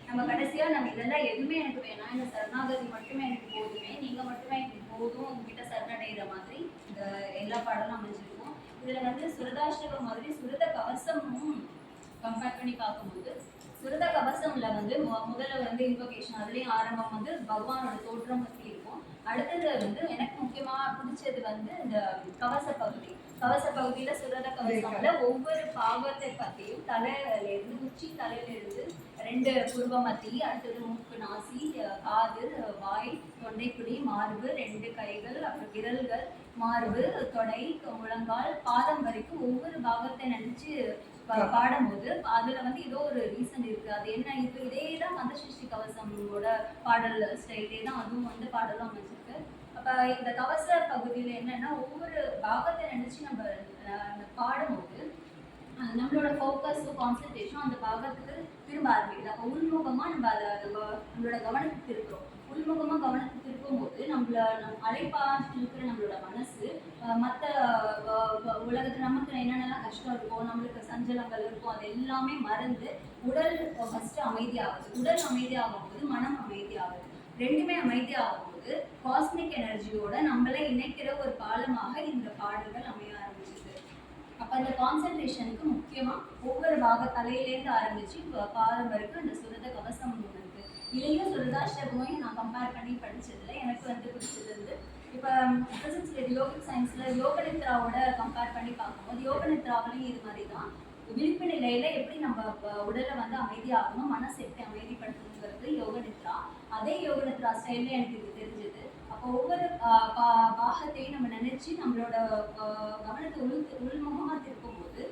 நம்ம கடைசியா நம்ம இதெல்லாம் எதுவுமே எனக்கு வேணாம், இந்த சரணாகதி மட்டுமே எனக்கு போதுமே, நீங்க மட்டுமே எனக்கு போதும், உங்ககிட்ட சரணடைகிற மாதிரி இந்த எல்லா பாடலும் அமைஞ்சிருக்கும். இதுல வந்து சுரதாஷ்டகம் மாதிரி சுரத கவசமும் கம்பேர் பண்ணி பார்க்கும்போது சுரத கவசம்ல வந்து முதல்ல வந்து இன்வொகேஷன், அதுலேயும் ஆரம்பம் வந்து பகவானோட தோற்றம் பற்றி இருக்கும். அடுத்தது வந்து எனக்கு முக்கியமா பிடிச்சது வந்து இந்த கவச பகுதி. கவச பகுதியில சுரத கவசம்ல ஒவ்வொரு பாகத்தை பற்றியும் தலையிலிருந்து உச்சி தலையிலிருந்து 2 புருவ மத்தி, அடுத்தது மூக்கு, நாசி, காது, வாய், தொண்டைக்குடி, மார்பு, 2 கைகள், அப்புறம் விரல்கள், மார்பு, தொடை, முழங்கால், பாதம் வரைக்கும் ஒவ்வொரு பாகத்தை நினைச்சு பாடும்போது அதுல வந்து ஏதோ ஒரு ரீசன் இருக்கு. அது என்ன, இப்போ இதேதான் கந்தசஷ்டி கவசமோட பாடல் ஸ்டைலே தான் அதுவும் வந்து பாடலும் அமைஞ்சிருக்கு. அப்ப இந்த கவச பகுதியில என்னன்னா ஒவ்வொரு பாகத்தை நினைச்சு நம்ம பாடும்போது நம்மளோட ஃபோக்கஸும் கான்சன்ட்ரேஷனும் அந்த பாகத்துக்கு திரும்ப ஆரம்பிக்குது. அப்போ உள்முகமா நம்ம அதை நம்மளோட கவனத்துக்கு திருப்புறோம். உள்முகமா கவனத்துக்கு திருப்பும்போது நம்ம அலைப்பாஞ்சு இருக்கிற நம்மளோட மனசு மற்ற உலகத்துல நமக்கு என்னென்னலாம் கஷ்டம் இருக்கும், நம்மளுக்கு சஞ்சலங்கள் இருக்கும், அது எல்லாமே மறந்து உடல் ஃபர்ஸ்ட் அமைதியாகுது. உடல் அமைதியாகும் போது மனம் அமைதியாகுது. ரெண்டுமே அமைதியாகும்போது காஸ்மிக் எனர்ஜியோட நம்மளை இணைக்கிற ஒரு பாலமாக இந்த பாடல்கள் அமைய ஆரம்பிச்சிருக்கு. அப்போ அந்த கான்சன்ட்ரேஷனுக்கு முக்கியமாக ஒவ்வொரு தலையிலேருந்து ஆரம்பிச்சு பாதம் வரைக்கும் அந்த சுரத கவசம் இருக்கு. இதையும் சுரதாஷ்டகமையும் நான் கம்பேர் பண்ணி படிச்சதுல எனக்கு வந்து பிடிச்சது வந்து இப்போ பிசிக்ஸ்ல யோகிக் சயின்ஸ்ல யோகநித்ராவோட கம்பேர் பண்ணி பார்க்கும்போது யோகநித்ராவிலையும் இது மாதிரி தான் விழிப்பு நிலையில எப்படி நம்ம உடலை வந்து அமைதியாகணும், மனசு எப்படி அமைதிப்படுத்தணுங்கிறது யோகநித்ரா. அதே யோகநித்ரா ஸ்டைல்ல எனக்கு இது தெரிஞ்சது. அப்போ ஒவ்வொரு பாகத்தையும் நம்ம நினைச்சு நம்மளோட கவனத்தை உள்முகமா திருப்பும் போது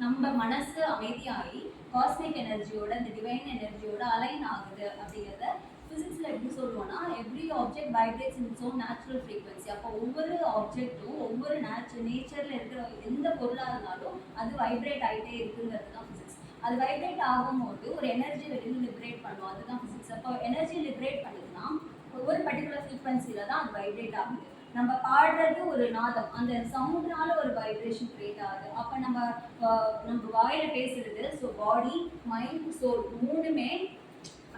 நம்ம மனசு அமைதியாகி காஸ்மிக் எனர்ஜியோட இந்த டிவைன் எனர்ஜியோட அலைன் ஆகுது. அப்படிங்கிறத ஃபிசிக்ஸில் எப்படி சொல்லுவோம்னா எவ்ரி ஆப்ஜெக்ட் வைப்ரேட்ஸ் இன் இட்ஸ் ஓன் நேச்சுரல் ஃப்ரீக்வன்சி. அப்போ ஒவ்வொரு ஆப்ஜெக்ட்டும் ஒவ்வொரு நேச்சரில் இருக்கிற எந்த பொருளாக இருந்தாலும் அது வைப்ரேட் ஆகிட்டே இருக்குங்கிறது தான் ஃபிசிக்ஸ். அது வைப்ரேட் ஆகும்போது ஒரு எனர்ஜி வெளியில் லிபரேட் பண்ணும், அதுதான் ஃபிசிக்ஸ். அப்போ எனர்ஜி லிபரேட் பண்ணுதுன்னா ஒரு பர்டிகுலர் ஃப்ரீக்வன்சியில் தான் அது வைப்ரேட் ஆகுது. நம்ம பாடுறது ஒரு நாதம், அந்த சவுண்ட்னால ஒரு வைப்ரேஷன் கிரியேட் ஆகுது. அப்போ நம்ம வாயில பேசுறது, ஸோ பாடி, மைண்ட், சோல் மூணுமே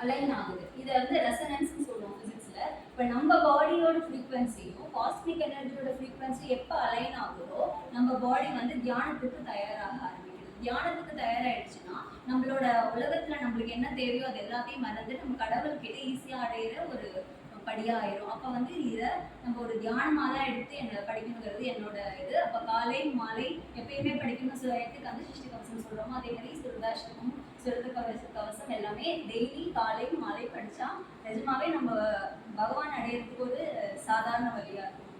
அலைன் ஆகுது. இதை வந்து ரெசனன்ஸ்னு சொல்லுவோம் ஃபிசிக்ஸ்ல. இப்போ நம்ம பாடியோட ஃப்ரீக்வன்சியும் காஸ்மிக் எனர்ஜியோட ஃப்ரீக்வன்சி எப்போ அலைன் ஆகுதோ நம்ம பாடி வந்து தியானத்துக்கு தயாராக ஆரம்பிக்குது. தியானத்துக்கு தயாராகிடுச்சுன்னா நம்மளோட உலகத்துல நம்மளுக்கு என்ன தேவையோ அது எல்லாத்தையும் மறந்து நம்ம கடவுள்கிட்ட ஈஸியாக அடையிற ஒரு படியாயிரும். அப்போ வந்து இதை நம்ம ஒரு தியானமாக தான் எடுத்து என்ன படிக்கணுங்கிறது என்னோட இது. அப்போ காலை மாலை எப்பயுமே படிக்கணும்னு சொல்லிட்டு கந்தசஷ்டி கவசம் சொல்கிறோமோ அதே மாதிரி சுரதாஷ்டமும் சுரத கவசம் எல்லாமே டெய்லி காலை மாலை படித்தா நிஜமாவே நம்ம பகவான் அடையிறதுக்கு ஒரு சாதாரண வழியாக இருக்கும்.